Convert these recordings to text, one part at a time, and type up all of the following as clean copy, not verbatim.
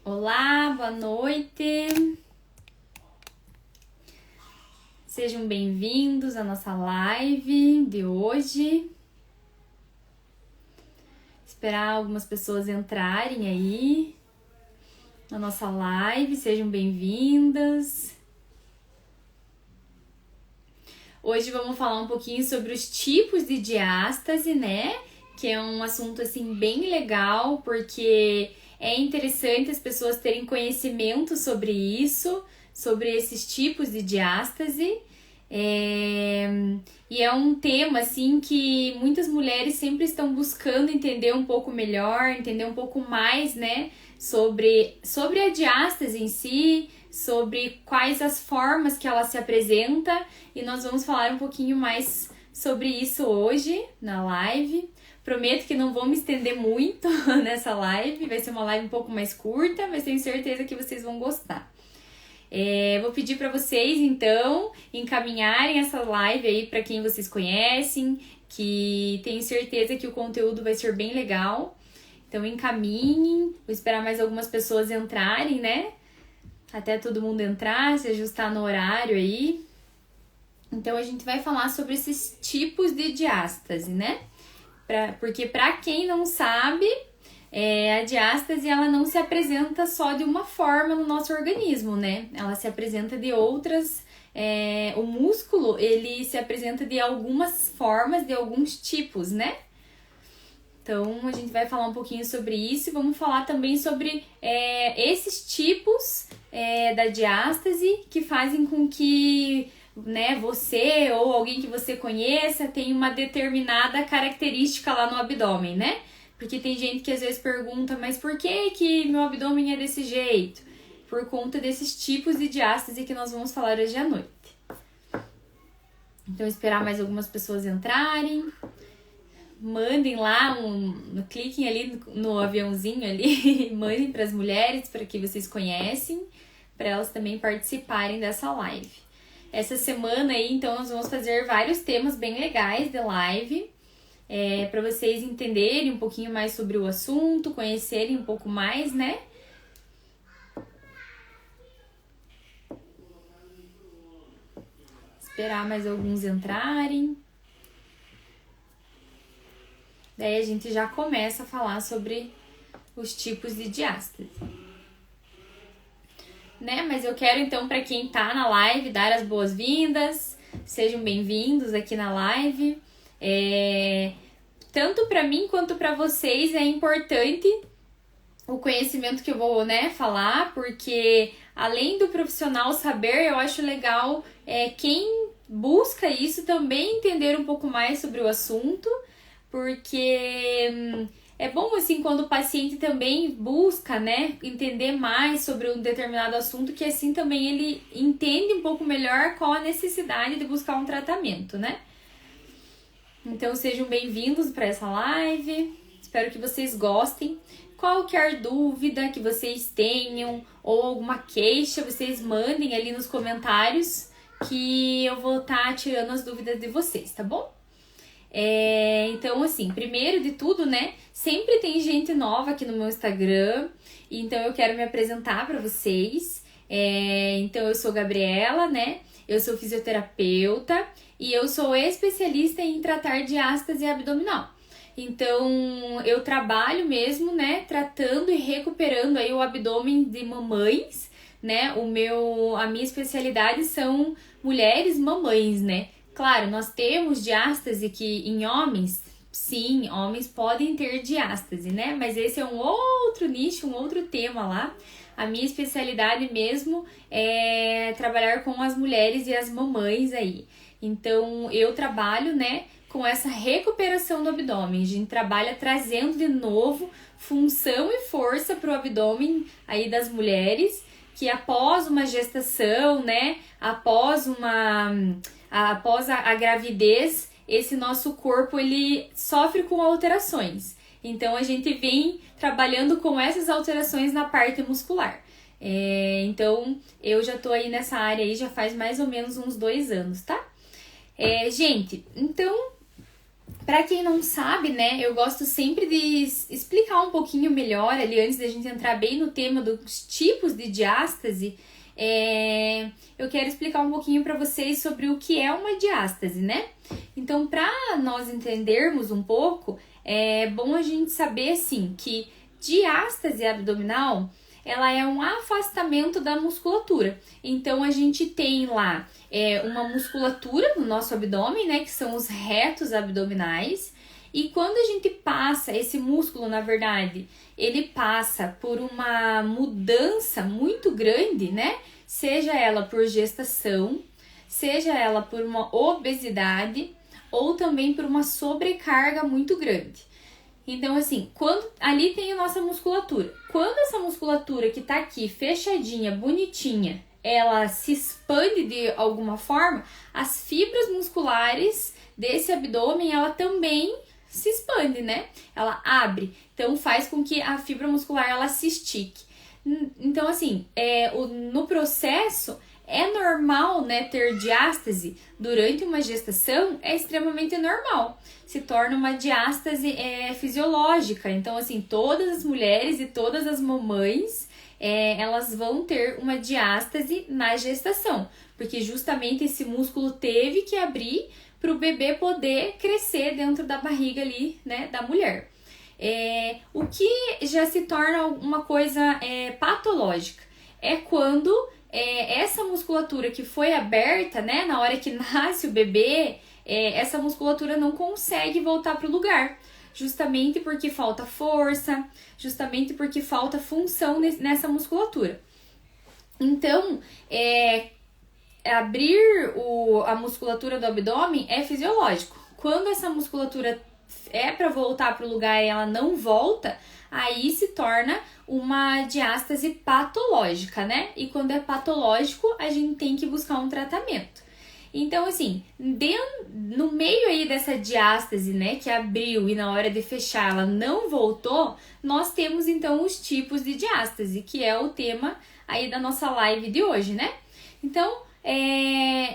Olá, boa noite. Sejam bem-vindos à nossa live de hoje. Esperar algumas pessoas entrarem aí na nossa live. Sejam bem-vindas. Hoje vamos falar um pouquinho sobre os tipos de diástase, né? Que é um assunto assim bem legal, porque é interessante as pessoas terem conhecimento sobre isso, sobre esses tipos de diástase. E é um tema assim que muitas mulheres sempre estão buscando entender um pouco melhor, entender um pouco mais, né, sobre a diástase em si, sobre quais as formas que ela se apresenta, e nós vamos falar um pouquinho mais sobre isso hoje na live. Prometo que não vou me estender muito nessa live, vai ser uma live um pouco mais curta, mas tenho certeza que vocês vão gostar. Vou pedir para vocês, então, encaminharem essa live aí para quem vocês conhecem, que tenho certeza que o conteúdo vai ser bem legal. Então, encaminhem, vou esperar mais algumas pessoas entrarem, né? Até todo mundo entrar, se ajustar no horário aí. Então, a gente vai falar sobre esses tipos de diástase, né? Porque para quem não sabe, a diástase ela não se apresenta só de uma forma no nosso organismo, né? Ela se apresenta de outras. O músculo ele se apresenta de algumas formas, de alguns tipos, né? Então a gente vai falar um pouquinho sobre isso e vamos falar também sobre esses tipos da diástase que fazem com que, né, você ou alguém que você conheça tenha uma determinada característica lá no abdômen, né? Porque tem gente que às vezes pergunta, mas por que meu abdômen é desse jeito? Por conta desses tipos de diástase que nós vamos falar hoje à noite. Então, esperar mais algumas pessoas entrarem. Mandem lá, cliquem ali no aviãozinho ali, mandem para as mulheres, para que vocês conhecem, para elas também participarem dessa live. Essa semana aí, então, nós vamos fazer vários temas bem legais de live, para vocês entenderem um pouquinho mais sobre o assunto, conhecerem um pouco mais, né? Esperar mais alguns entrarem. Daí a gente já começa a falar sobre os tipos de diástase. Né? Mas eu quero então, para quem tá na live, dar as boas-vindas. Sejam bem-vindos aqui na live. Tanto para mim quanto para vocês é importante o conhecimento que eu vou, né, falar, porque além do profissional saber, eu acho legal quem busca isso também entender um pouco mais sobre o assunto, porque é bom assim quando o paciente também busca, né, entender mais sobre um determinado assunto, que assim também ele entende um pouco melhor qual a necessidade de buscar um tratamento, né? Então sejam bem-vindos para essa live, espero que vocês gostem. Qualquer dúvida que vocês tenham ou alguma queixa, vocês mandem ali nos comentários que eu vou estar tirando as dúvidas de vocês, tá bom? Então, assim, primeiro de tudo, né, sempre tem gente nova aqui no meu Instagram, então eu quero me apresentar para vocês. Então, eu sou Gabriela, né, eu sou fisioterapeuta e eu sou especialista em tratar diástase abdominal. Então, eu trabalho mesmo, né, tratando e recuperando aí o abdômen de mamães, né, a minha especialidade são mulheres mamães, né. Claro, nós temos diástase que em homens, sim, homens podem ter diástase, né? Mas esse é um outro nicho, um outro tema lá. A minha especialidade mesmo é trabalhar com as mulheres e as mamães aí. Então, eu trabalho, né, com essa recuperação do abdômen. A gente trabalha trazendo de novo função e força para o abdômen aí das mulheres, que após uma gestação, né, após a gravidez, esse nosso corpo ele sofre com alterações. Então a gente vem trabalhando com essas alterações na parte muscular. Então eu já tô aí nessa área aí já faz mais ou menos uns 2 anos, tá? Gente, então Pra quem não sabe, né, eu gosto sempre de explicar um pouquinho melhor ali, antes da gente entrar bem no tema dos tipos de diástase, eu quero explicar um pouquinho para vocês sobre o que é uma diástase, né? Então, para nós entendermos um pouco, é bom a gente saber, assim, que diástase abdominal, ela é um afastamento da musculatura. Então, a gente tem lá uma musculatura no nosso abdômen, né, que são os retos abdominais. E quando a gente passa, esse músculo, na verdade, ele passa por uma mudança muito grande, né? Seja ela por gestação, seja ela por uma obesidade ou também por uma sobrecarga muito grande. Então, assim, quando ali tem a nossa musculatura. Quando essa musculatura que tá aqui fechadinha, bonitinha, ela se expande de alguma forma, as fibras musculares desse abdômen, ela também se expande, né? Ela abre. Então, faz com que a fibra muscular, ela se estique. Então, assim, no processo, é normal, né, ter diástase durante uma gestação, é extremamente normal. Se torna uma diástase fisiológica. Então, assim, todas as mulheres e todas as mamães, elas vão ter uma diástase na gestação. Porque justamente esse músculo teve que abrir para o bebê poder crescer dentro da barriga ali, né, da mulher. O que já se torna uma coisa patológica é quando essa musculatura que foi aberta, né, na hora que nasce o bebê, essa musculatura não consegue voltar para o lugar, justamente porque falta força, justamente porque falta função nessa musculatura. Então, abrir a musculatura do abdômen é fisiológico. Quando essa musculatura para voltar para o lugar e ela não volta, aí se torna uma diástase patológica, né? E quando é patológico, a gente tem que buscar um tratamento. Então, assim, no meio aí dessa diástase, né, que abriu e na hora de fechar ela não voltou, nós temos então os tipos de diástase, que é o tema aí da nossa live de hoje, né? Então,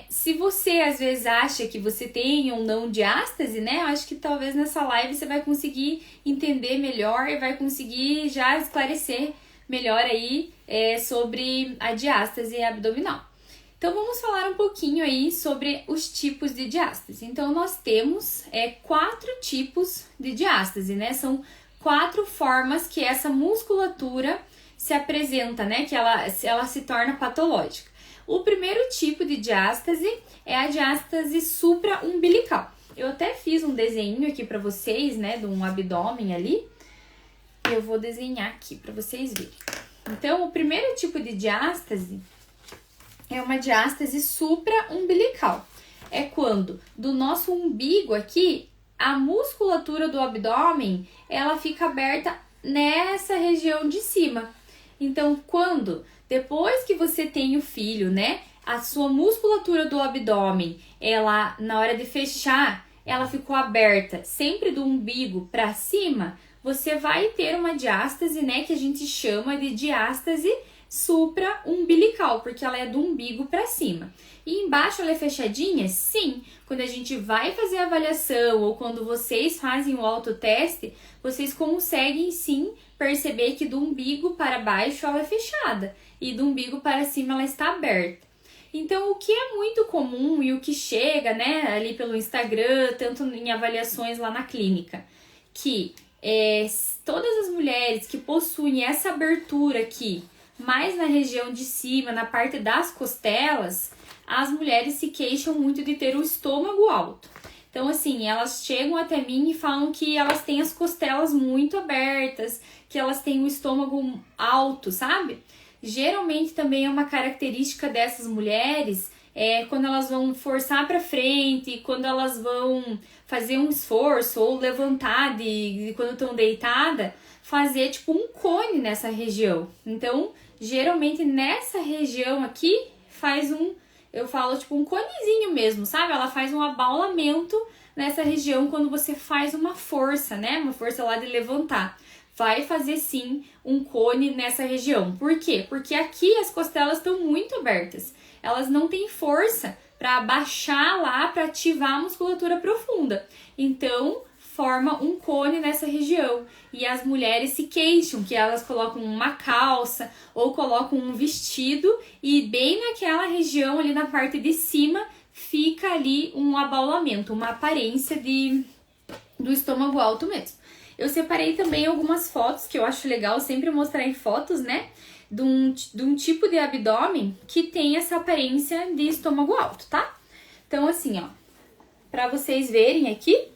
se você às vezes acha que você tem ou não diástase, né? Eu acho que talvez nessa live você vai conseguir entender melhor e vai conseguir já esclarecer melhor aí sobre a diástase abdominal. Então vamos falar um pouquinho aí sobre os tipos de diástase. Então nós temos 4 tipos de diástase, né? São 4 formas que essa musculatura se apresenta, né? Que ela se torna patológica. O primeiro tipo de diástase é a diástase supraumbilical. Eu até fiz um desenho aqui para vocês, né, de um abdômen ali. Eu vou desenhar aqui para vocês verem. Então, o primeiro tipo de diástase é uma diástase supraumbilical. É quando do nosso umbigo aqui, a musculatura do abdômen, ela fica aberta nessa região de cima. Então, depois que você tem o filho, né, a sua musculatura do abdômen, ela, na hora de fechar, ela ficou aberta sempre do umbigo para cima, você vai ter uma diástase, né, que a gente chama de diástase supraumbilical, porque ela é do umbigo para cima. E embaixo ela é fechadinha? Sim. Quando a gente vai fazer a avaliação ou quando vocês fazem o autoteste, vocês conseguem sim perceber que do umbigo para baixo ela é fechada e do umbigo para cima ela está aberta. Então, o que é muito comum e o que chega, né, ali pelo Instagram, tanto em avaliações lá na clínica, que todas as mulheres que possuem essa abertura aqui, mais na região de cima, na parte das costelas, as mulheres se queixam muito de ter o estômago alto. Então, assim, elas chegam até mim e falam que elas têm as costelas muito abertas, que elas têm o estômago alto, sabe? Geralmente também é uma característica dessas mulheres, quando elas vão forçar para frente, quando elas vão fazer um esforço ou levantar quando estão deitada, fazer tipo um cone nessa região. Então, geralmente nessa região aqui eu falo tipo um conezinho mesmo, sabe? Ela faz um abaulamento nessa região quando você faz uma força, né? Uma força lá de levantar. Vai fazer sim um cone nessa região. Por quê? Porque aqui as costelas estão muito abertas. Elas não têm força para abaixar lá, para ativar a musculatura profunda. Então, forma um cone nessa região. E as mulheres se queixam que elas colocam uma calça ou colocam um vestido e bem naquela região ali na parte de cima fica ali um abaulamento, uma aparência do estômago alto mesmo. Eu separei também algumas fotos que eu acho legal sempre mostrar em fotos, né? De um tipo de abdômen que tem essa aparência de estômago alto, tá? Então, assim, ó, pra vocês verem aqui,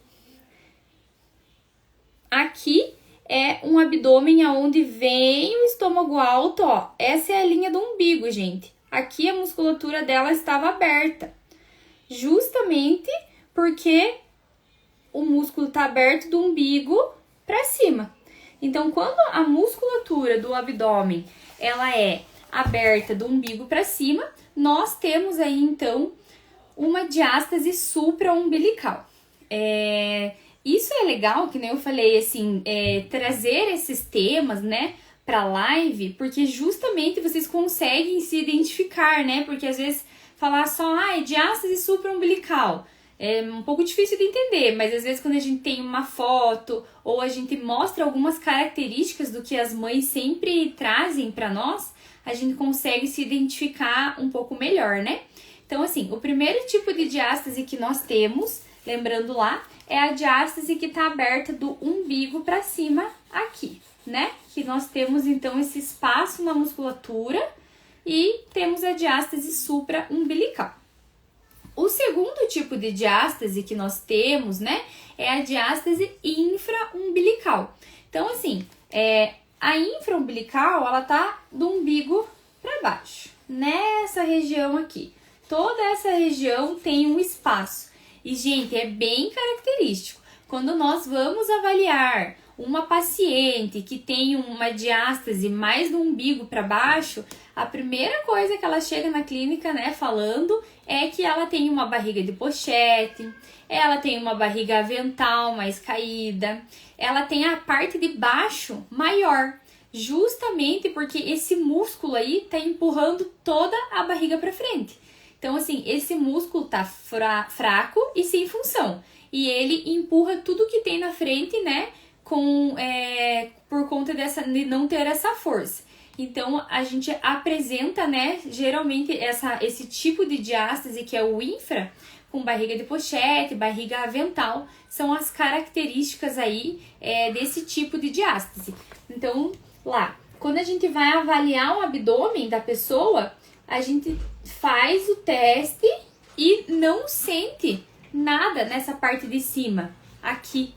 aqui é um abdômen onde vem o estômago alto, ó. Essa é a linha do umbigo, gente. Aqui a musculatura dela estava aberta, justamente porque o músculo tá aberto do umbigo para cima. Então, quando a musculatura do abdômen ela é aberta do umbigo para cima, nós temos aí então uma diástase supraumbilical. Isso é legal, que nem eu falei, assim, trazer esses temas, né, para live, porque justamente vocês conseguem se identificar, né? Porque às vezes falar só, diástase supraumbilical é um pouco difícil de entender, mas às vezes quando a gente tem uma foto ou a gente mostra algumas características do que as mães sempre trazem para nós, a gente consegue se identificar um pouco melhor, né? Então, assim, o primeiro tipo de diástase que nós temos, lembrando lá, é a diástase que está aberta do umbigo para cima aqui, né? Que nós temos, então, esse espaço na musculatura e temos a diástase supraumbilical. O segundo tipo de diástase que nós temos, né, é a diástase infraumbilical. Então, assim, a infraumbilical, ela tá do umbigo para baixo, nessa região aqui. Toda essa região tem um espaço. E, gente, é bem característico. Quando nós vamos avaliar uma paciente que tem uma diástase mais do umbigo para baixo, a primeira coisa que ela chega na clínica, né, falando é que ela tem uma barriga de pochete, ela tem uma barriga avental mais caída, ela tem a parte de baixo maior, justamente porque esse músculo aí tá empurrando toda a barriga para frente. Então, assim, esse músculo tá fraco e sem função. E ele empurra tudo que tem na frente, né, por conta de não ter essa força. Então, a gente apresenta, né, geralmente esse tipo de diástase, que é o infra, com barriga de pochete, barriga avental, são as características aí desse tipo de diástase. Então, lá, quando a gente vai avaliar o abdômen da pessoa, a gente faz o teste e não sente nada nessa parte de cima, aqui.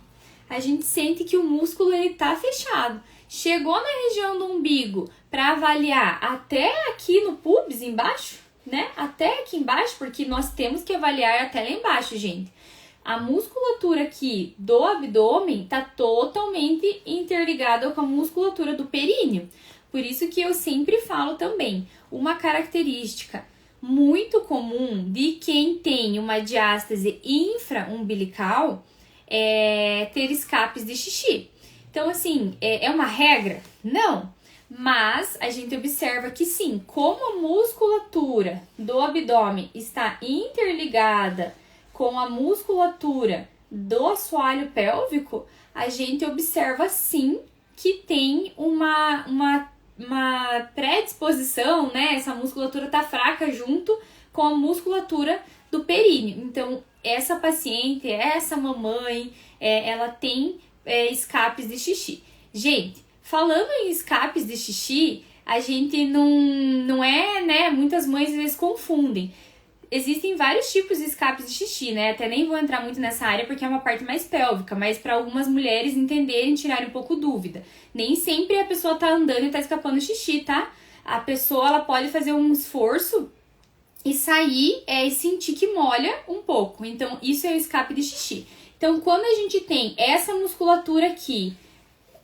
A gente sente que o músculo ele tá fechado. Chegou na região do umbigo para avaliar até aqui no pubis embaixo, né? Até aqui embaixo, porque nós temos que avaliar até lá embaixo, gente. A musculatura aqui do abdômen tá totalmente interligada com a musculatura do períneo. Por isso que eu sempre falo também, uma característica muito comum de quem tem uma diástase infraumbilical é ter escapes de xixi. Então, assim, é uma regra? Não. Mas a gente observa que sim, como a musculatura do abdômen está interligada com a musculatura do assoalho pélvico, a gente observa sim que tem uma predisposição, né? Essa musculatura tá fraca junto com a musculatura do períneo. Então, essa paciente, essa mamãe, ela tem escapes de xixi. Gente, falando em escapes de xixi, a gente não né? Muitas mães às vezes confundem. Existem vários tipos de escapes de xixi, né? Até nem vou entrar muito nessa área porque é uma parte mais pélvica, mas para algumas mulheres entenderem, tirarem um pouco dúvida. Nem sempre a pessoa tá andando e tá escapando xixi, tá? A pessoa, ela pode fazer um esforço e sair e sentir que molha um pouco. Então, isso é o escape de xixi. Então, quando a gente tem essa musculatura aqui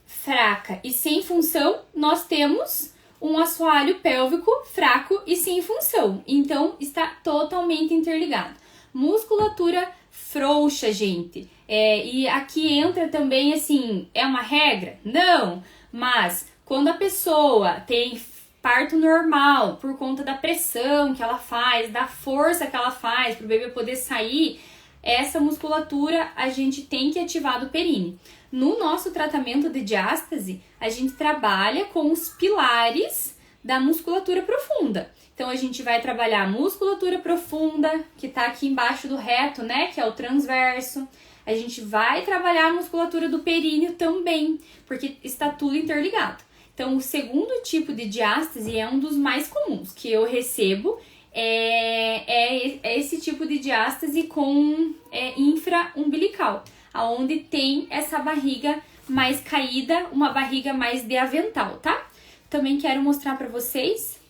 fraca e sem função, nós temos um assoalho pélvico fraco e sem função. Então, está totalmente interligado. Musculatura frouxa, gente. E aqui entra também, assim, é uma regra? Não. Mas, quando a pessoa tem parto normal, por conta da pressão que ela faz, da força que ela faz para o bebê poder sair, essa musculatura a gente tem que ativar do períneo. No nosso tratamento de diástase, a gente trabalha com os pilares da musculatura profunda. Então, a gente vai trabalhar a musculatura profunda, que tá aqui embaixo do reto, né, que é o transverso. A gente vai trabalhar a musculatura do períneo também, porque está tudo interligado. Então, o segundo tipo de diástase é um dos mais comuns que eu recebo, é esse tipo de diástase com infraumbilical, onde tem essa barriga mais caída, uma barriga mais de avental, tá? Também quero mostrar para vocês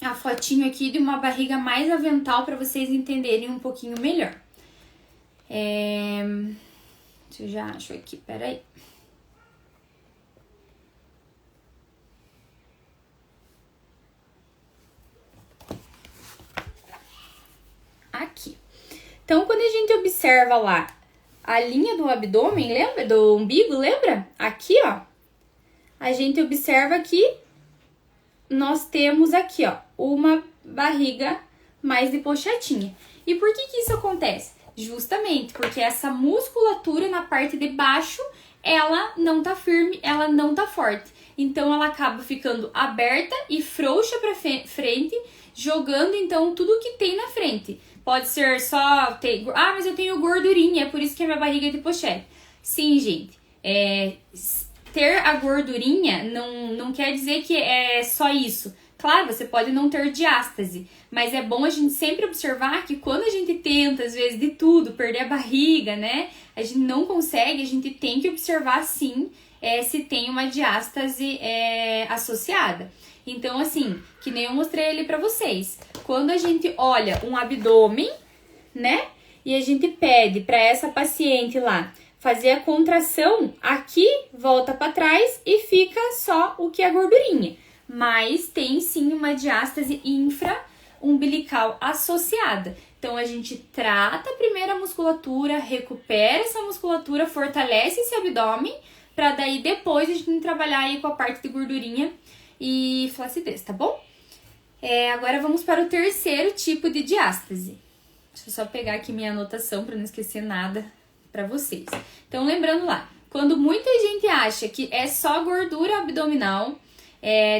a fotinho aqui de uma barriga mais avental para vocês entenderem um pouquinho melhor. Deixa eu já acho aqui, peraí. Aqui. Então, quando a gente observa lá a linha do abdômen, lembra? Do umbigo, lembra? Aqui, ó. A gente observa que nós temos aqui, ó, uma barriga mais de pochetinha. E por que isso acontece? Justamente porque essa musculatura na parte de baixo, ela não tá firme, ela não tá forte. Então, ela acaba ficando aberta e frouxa pra frente, jogando, então, tudo que tem na frente. Pode ser só ter... Ah, mas eu tenho gordurinha, é por isso que a minha barriga é de pochete. Sim, gente. Ter a gordurinha não quer dizer que é só isso. Claro, você pode não ter diástase, mas é bom a gente sempre observar que quando a gente tenta, às vezes, de tudo, perder a barriga, né? A gente não consegue, a gente tem que observar, sim, se tem uma diástase associada. Então, assim, que nem eu mostrei ali pra vocês. Quando a gente olha um abdômen, né? E a gente pede pra essa paciente lá fazer a contração, aqui volta pra trás e fica só o que é gordurinha. Mas tem sim uma diástase infraumbilical associada. Então, a gente trata primeiro a musculatura, recupera essa musculatura, fortalece esse abdômen, pra daí depois a gente trabalhar aí com a parte de gordurinha e flacidez, tá bom? Agora vamos para o terceiro tipo de diástase. Deixa eu só pegar aqui minha anotação para não esquecer nada para vocês. Então, lembrando lá, quando muita gente acha que é só gordura abdominal,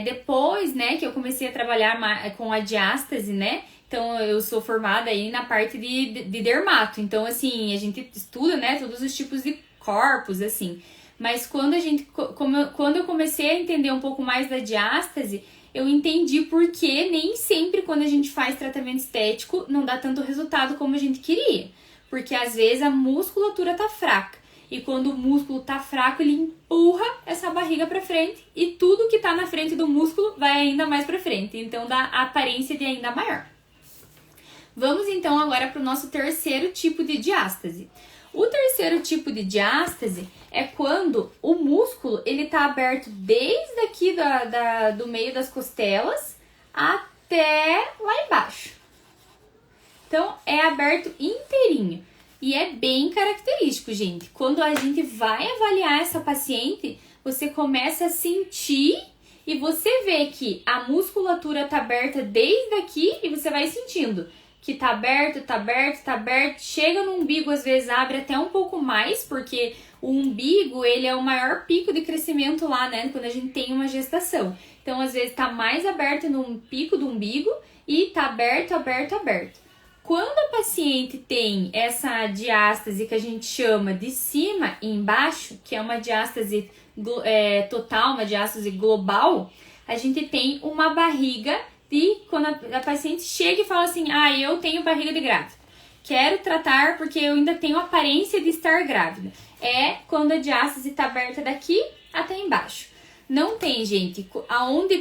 depois, né, que eu comecei a trabalhar com a diástase, né, então eu sou formada aí na parte de dermato, então, assim, a gente estuda, né, todos os tipos de corpos, assim, mas quando eu comecei a entender um pouco mais da diástase, eu entendi por que nem sempre quando a gente faz tratamento estético não dá tanto resultado como a gente queria. Porque às vezes a musculatura tá fraca. E quando o músculo tá fraco, ele empurra essa barriga pra frente e tudo que tá na frente do músculo vai ainda mais pra frente. Então dá a aparência de ainda maior. Vamos então agora pro nosso terceiro tipo de diástase. O terceiro tipo de diástase é quando o músculo ele tá aberto desde aqui do meio das costelas até lá embaixo. Então, é aberto inteirinho. E é bem característico, gente. Quando a gente vai avaliar essa paciente, você começa a sentir e você vê que a musculatura tá aberta desde aqui e você vai sentindo que tá aberto, tá aberto, tá aberto. Chega no umbigo, às vezes abre até um pouco mais, porque o umbigo, ele é o maior pico de crescimento lá, né? Quando a gente tem uma gestação. Então, às vezes tá mais aberto no pico do umbigo e tá aberto, aberto, aberto. Quando a paciente tem essa diástase que a gente chama de cima e embaixo, que é uma diástase total, uma diástase global, a gente tem uma barriga de quando a paciente chega e fala assim, eu tenho barriga de grávida, quero tratar porque eu ainda tenho aparência de estar grávida. É quando a diástase está aberta daqui até embaixo. Não tem, gente,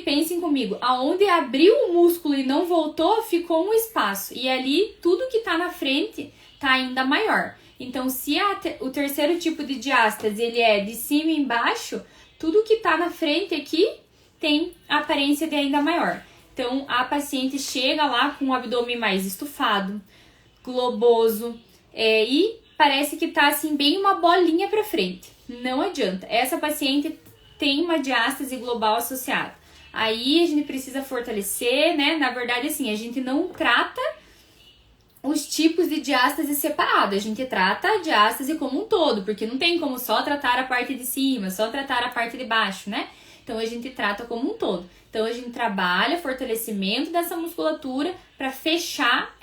pensem comigo, aonde abriu o músculo e não voltou, ficou um espaço. E ali, tudo que tá na frente tá ainda maior. Então, se o terceiro tipo de diástase, ele é de cima e embaixo, tudo que tá na frente aqui tem a aparência de ainda maior. Então, a paciente chega lá com o abdômen mais estufado, globoso, e parece que tá assim, bem uma bolinha pra frente. Não adianta. Essa paciente tem uma diástase global associada. Aí a gente precisa fortalecer, né? Na verdade, assim, a gente não trata os tipos de diástase separado. A gente trata a diástase como um todo, porque não tem como só tratar a parte de cima, só tratar a parte de baixo, né? Então a gente trata como um todo. Então a gente trabalha fortalecimento dessa musculatura para fechar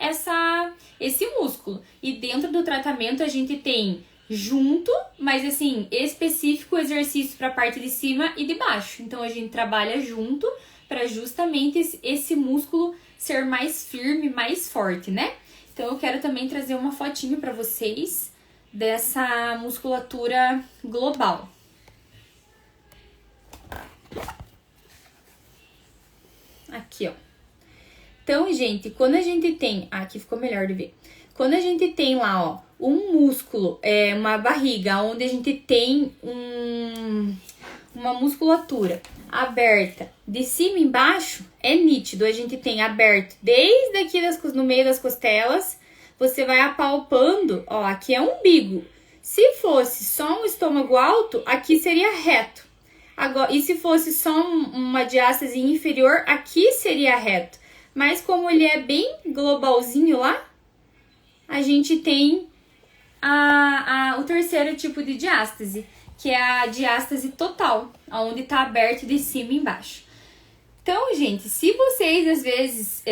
esse músculo. E dentro do tratamento a gente tem junto, mas assim, específico exercício para a parte de cima e de baixo. Então a gente trabalha junto para justamente esse músculo ser mais firme, mais forte, né? Então eu quero também trazer uma fotinho para vocês dessa musculatura global. Aqui, ó. Então, gente, quando a gente tem... Aqui ficou melhor de ver. Quando a gente tem lá, ó, um músculo, uma barriga, onde a gente tem uma musculatura aberta de cima e embaixo, é nítido. A gente tem aberto desde aqui no meio das costelas, você vai apalpando, ó, aqui é o umbigo. Se fosse só um estômago alto, aqui seria reto. Agora, e se fosse só uma diástase inferior, aqui seria reto. Mas como ele é bem globalzinho lá, a gente tem o terceiro tipo de diástase, que é a diástase total, onde está aberto de cima e embaixo. Então, gente, se vocês às vezes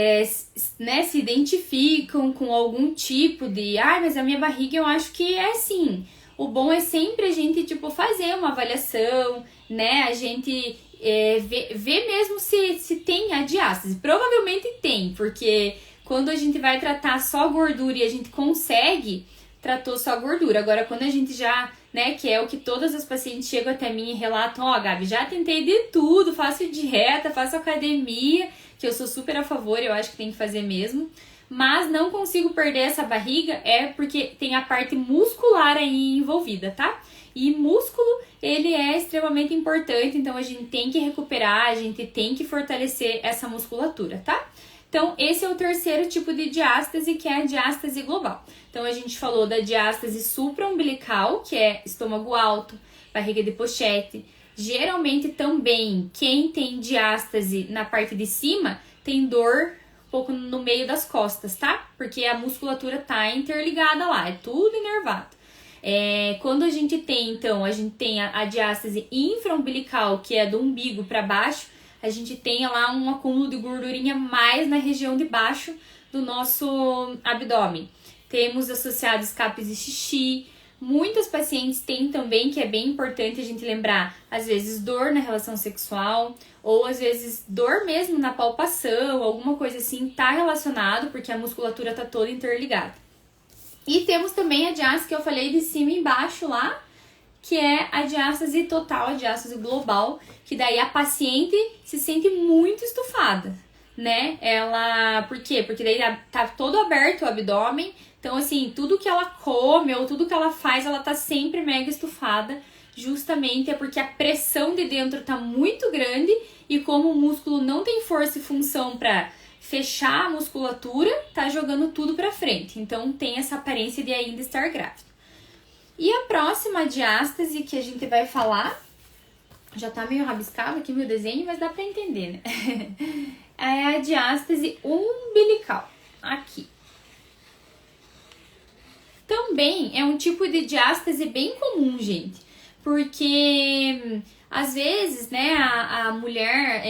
se identificam com algum tipo de... mas a minha barriga eu acho que é assim. O bom é sempre a gente, fazer uma avaliação, né? A gente ver mesmo se tem a diástase. Provavelmente tem, porque quando a gente vai tratar só gordura e a gente consegue, tratou só gordura. Agora, quando a gente já, né, que é o que todas as pacientes chegam até mim e relatam, Gabi, já tentei de tudo, faço dieta, faço academia, que eu sou super a favor, eu acho que tem que fazer mesmo, mas não consigo perder essa barriga, porque tem a parte muscular aí envolvida, tá? E músculo, ele é extremamente importante, então a gente tem que recuperar, a gente tem que fortalecer essa musculatura, tá? Então, esse é o terceiro tipo de diástase, que é a diástase global. Então, a gente falou da diástase supraumbilical, que é estômago alto, barriga de pochete. Geralmente, também, quem tem diástase na parte de cima, tem dor um pouco no meio das costas, tá? Porque a musculatura tá interligada lá, é tudo inervado. Quando a gente tem, então, a diástase infraumbilical, que é do umbigo para baixo, a gente tem lá um acúmulo de gordurinha mais na região de baixo do nosso abdômen. Temos associado escapes de xixi. Muitas pacientes têm também, que é bem importante a gente lembrar, às vezes dor na relação sexual, ou às vezes dor mesmo na palpação, alguma coisa assim, tá relacionado, porque a musculatura tá toda interligada. E temos também a diástase que eu falei de cima e embaixo lá, que é a diástase total, a diástase global, que daí a paciente se sente muito estufada, né? Por quê? Porque daí tá todo aberto o abdômen, então assim, tudo que ela come ou tudo que ela faz, ela tá sempre mega estufada, justamente porque a pressão de dentro tá muito grande e como o músculo não tem força e função para fechar a musculatura, tá jogando tudo pra frente, então tem essa aparência de ainda estar grávida. E a próxima diástase que a gente vai falar, já tá meio rabiscado aqui meu desenho, mas dá pra entender, né? É a diástase umbilical, aqui. Também é um tipo de diástase bem comum, gente, porque às vezes, né, a mulher,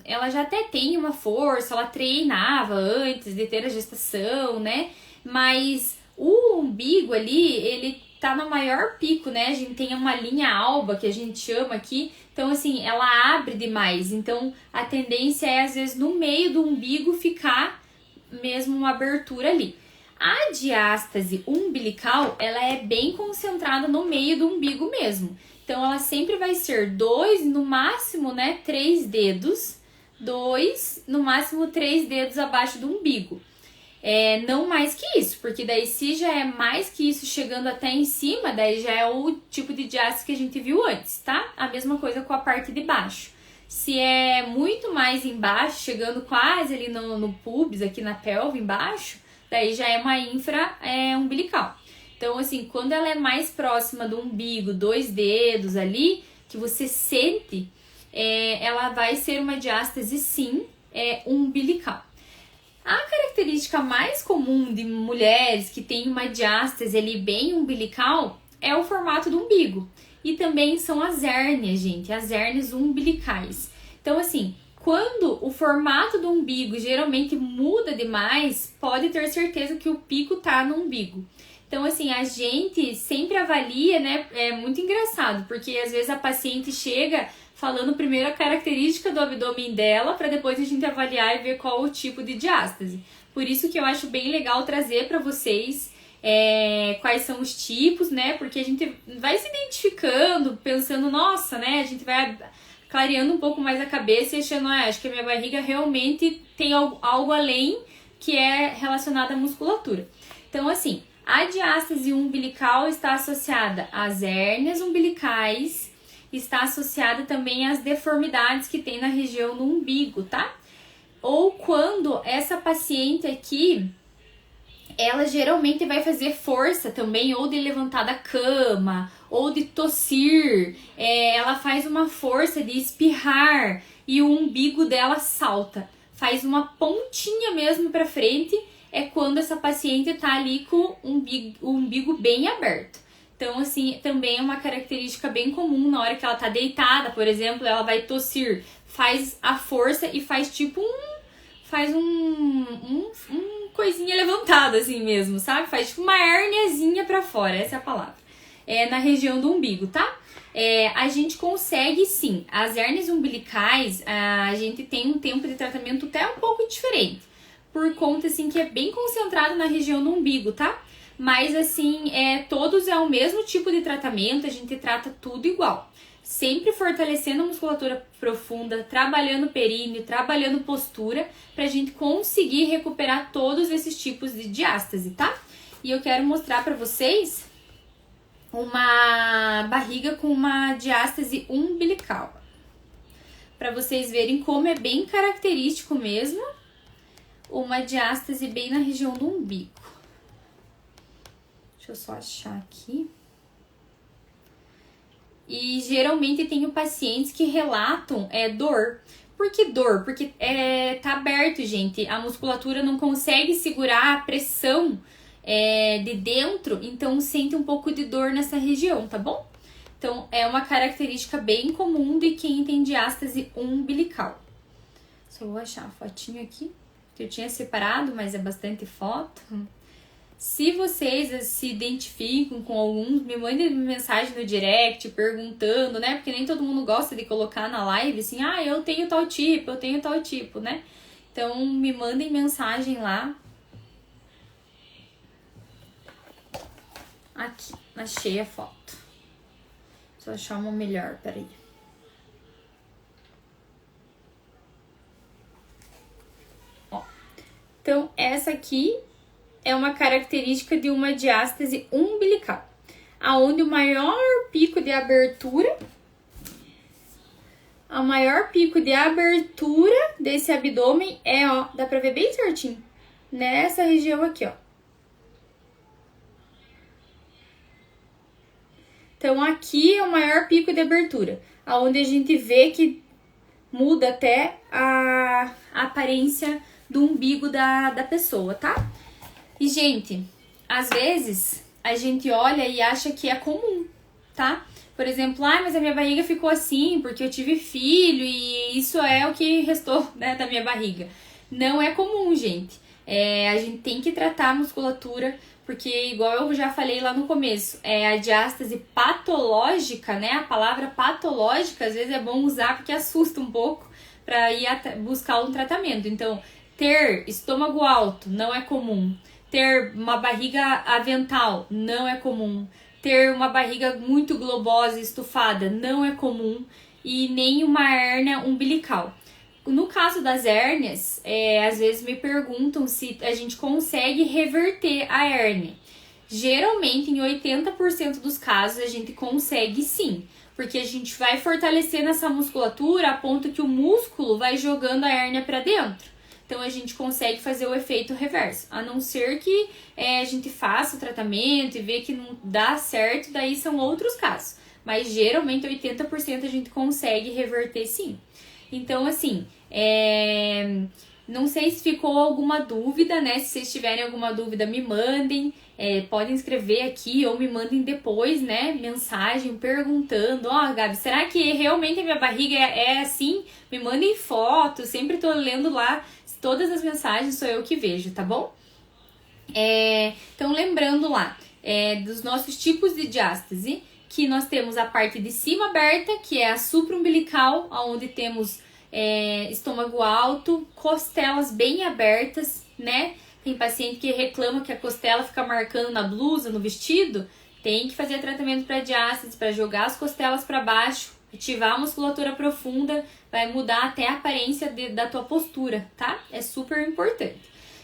ela já até tem uma força, ela treinava antes de ter a gestação, né, mas o umbigo ali, ele tá no maior pico, né? A gente tem uma linha alba, que a gente chama aqui. Então, assim, ela abre demais. Então, a tendência é, às vezes, no meio do umbigo ficar mesmo uma abertura ali. A diástase umbilical, ela é bem concentrada no meio do umbigo mesmo. Então, ela sempre vai ser 2, no máximo, né, 3 dedos. 2, no máximo 3 dedos abaixo do umbigo. Não mais que isso, porque daí se já é mais que isso chegando até em cima, daí já é o tipo de diástase que a gente viu antes, tá? A mesma coisa com a parte de baixo. Se é muito mais embaixo, chegando quase ali no pubis, aqui na pelve embaixo, daí já é uma umbilical. Então, assim, quando ela é mais próxima do umbigo, 2 dedos ali, que você sente, ela vai ser uma diástase, sim, umbilical. A característica mais comum de mulheres que têm uma diástase ali bem umbilical é o formato do umbigo. E também são as hérnias, gente, as hérnias umbilicais. Então, assim, quando o formato do umbigo geralmente muda demais, pode ter certeza que o pico tá no umbigo. Então, assim, a gente sempre avalia, né? É muito engraçado, porque às vezes a paciente chega falando primeiro a característica do abdômen dela, para depois a gente avaliar e ver qual o tipo de diástase. Por isso que eu acho bem legal trazer para vocês quais são os tipos, né? Porque a gente vai se identificando, pensando, nossa, né? A gente vai clareando um pouco mais a cabeça e achando, acho que a minha barriga realmente tem algo além que é relacionado à musculatura. Então, assim, a diástase umbilical está associada às hérnias umbilicais, está associada também às deformidades que tem na região do umbigo, tá? Ou quando essa paciente aqui, ela geralmente vai fazer força também, ou de levantar da cama, ou de tossir, ela faz uma força de espirrar e o umbigo dela salta, faz uma pontinha mesmo pra frente, é quando essa paciente tá ali com o umbigo bem aberto. Então, assim, também é uma característica bem comum na hora que ela tá deitada, por exemplo, ela vai tossir, faz a força e faz tipo um coisinha levantada assim mesmo, sabe? Faz tipo uma hérniazinha pra fora, essa é a palavra. Na região do umbigo, tá? A gente consegue sim, as hérnias umbilicais, a gente tem um tempo de tratamento até um pouco diferente, por conta assim que é bem concentrado na região do umbigo, tá? Mas assim, todos é o mesmo tipo de tratamento, a gente trata tudo igual. Sempre fortalecendo a musculatura profunda, trabalhando períneo, trabalhando postura, pra gente conseguir recuperar todos esses tipos de diástase, tá? E eu quero mostrar pra vocês uma barriga com uma diástase umbilical. Pra vocês verem como é bem característico mesmo uma diástase bem na região do umbigo. Deixa eu só achar aqui. E geralmente tenho pacientes que relatam dor. Por que dor? Porque tá aberto, gente. A musculatura não consegue segurar a pressão de dentro, então sente um pouco de dor nessa região, tá bom? Então é uma característica bem comum de quem tem diástase umbilical. Só vou achar a fotinho aqui, que eu tinha separado, mas é bastante foto. Se vocês se identificam com alguns, me mandem mensagem no direct perguntando, né? Porque nem todo mundo gosta de colocar na live assim, eu tenho tal tipo, né? Então me mandem mensagem lá. Aqui, achei a foto. Só achar uma melhor, peraí. Ó, então essa aqui é uma característica de uma diástase umbilical, aonde o maior pico de abertura desse abdômen dá pra ver bem certinho, nessa região aqui, ó. Então aqui é o maior pico de abertura, aonde a gente vê que muda até a aparência do umbigo da pessoa, tá? E, gente, às vezes a gente olha e acha que é comum, tá? Por exemplo, mas a minha barriga ficou assim porque eu tive filho e isso é o que restou, né, da minha barriga. Não é comum, gente. A gente tem que tratar a musculatura, porque igual eu já falei lá no começo, a diástase patológica, né? A palavra patológica às vezes é bom usar porque assusta um pouco para ir buscar um tratamento. Então, ter estômago alto não é comum. Ter uma barriga avental não é comum. Ter uma barriga muito globosa, estufada, não é comum. E nem uma hérnia umbilical. No caso das hérnias, às vezes me perguntam se a gente consegue reverter a hérnia. Geralmente, em 80% dos casos, a gente consegue sim. Porque a gente vai fortalecendo essa musculatura a ponto que o músculo vai jogando a hérnia para dentro. Então, a gente consegue fazer o efeito reverso. A não ser que a gente faça o tratamento e vê que não dá certo, daí são outros casos. Mas, geralmente, 80% a gente consegue reverter sim. Então, assim, Não sei se ficou alguma dúvida, né? Se vocês tiverem alguma dúvida, me mandem. Podem escrever aqui ou me mandem depois, né? Mensagem perguntando: ó, Gabi, será que realmente a minha barriga é assim? Me mandem foto, sempre tô lendo lá. Todas as mensagens sou eu que vejo, tá bom? Então, lembrando lá dos nossos tipos de diástase, que nós temos a parte de cima aberta, que é a supraumbilical, onde temos estômago alto, costelas bem abertas, né? Tem paciente que reclama que a costela fica marcando na blusa, no vestido. Tem que fazer tratamento para diástase, para jogar as costelas para baixo, ativar a musculatura profunda, vai mudar até a aparência da tua postura, tá? É super importante.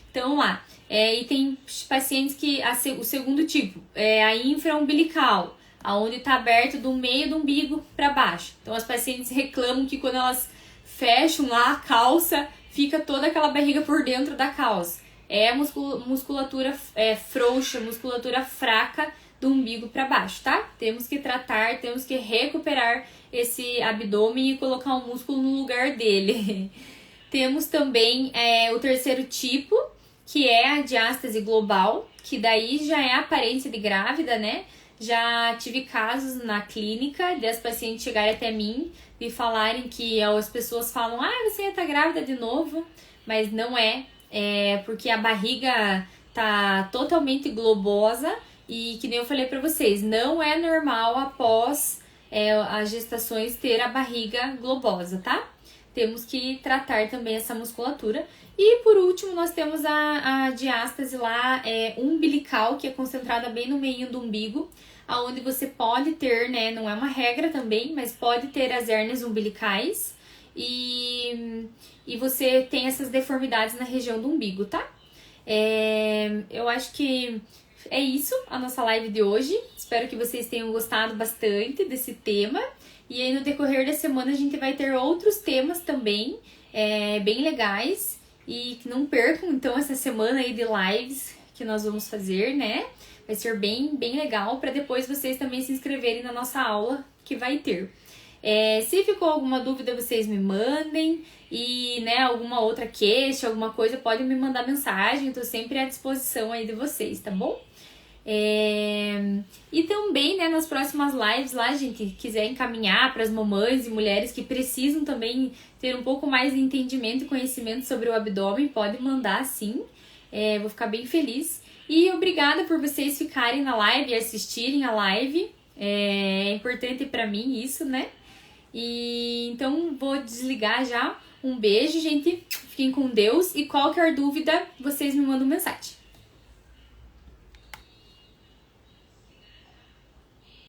Então lá, e tem pacientes que o segundo tipo é a infraumbilical, aonde tá aberto do meio do umbigo para baixo. Então as pacientes reclamam que quando elas fecham lá a calça, fica toda aquela barriga por dentro da calça. É a musculatura frouxa, musculatura fraca do umbigo para baixo, tá? Temos que tratar, temos que recuperar esse abdômen e colocar o músculo no lugar dele. Temos também o terceiro tipo, que é a diástase global, que daí já é a aparência de grávida, né? Já tive casos na clínica de as pacientes chegarem até mim e falarem que as pessoas falam: você tá grávida de novo, mas não é porque a barriga tá totalmente globosa e, que nem eu falei pra vocês, não é normal após as gestações ter a barriga globosa, tá? Temos que tratar também essa musculatura. E por último, nós temos a diástase lá umbilical, que é concentrada bem no meio do umbigo, aonde você pode ter, né, não é uma regra também, mas pode ter as hérnias umbilicais e você tem essas deformidades na região do umbigo, tá? Eu acho que é isso a nossa live de hoje. Espero que vocês tenham gostado bastante desse tema. E aí no decorrer da semana a gente vai ter outros temas também, bem legais. E que não percam então essa semana aí de lives que nós vamos fazer, né? Vai ser bem, bem legal para depois vocês também se inscreverem na nossa aula que vai ter. Se ficou alguma dúvida, vocês me mandem. E, né, alguma outra queixa, alguma coisa, pode me mandar mensagem. Estou sempre à disposição aí de vocês, tá bom? E também, né, nas próximas lives lá, gente, quiser encaminhar para as mamães e mulheres que precisam também ter um pouco mais de entendimento e conhecimento sobre o abdômen, pode mandar sim. Vou ficar bem feliz. E obrigada por vocês ficarem na live e assistirem a live. É importante para mim isso, né? E então vou desligar já. Um beijo, gente. Fiquem com Deus. E qualquer dúvida, vocês me mandam mensagem.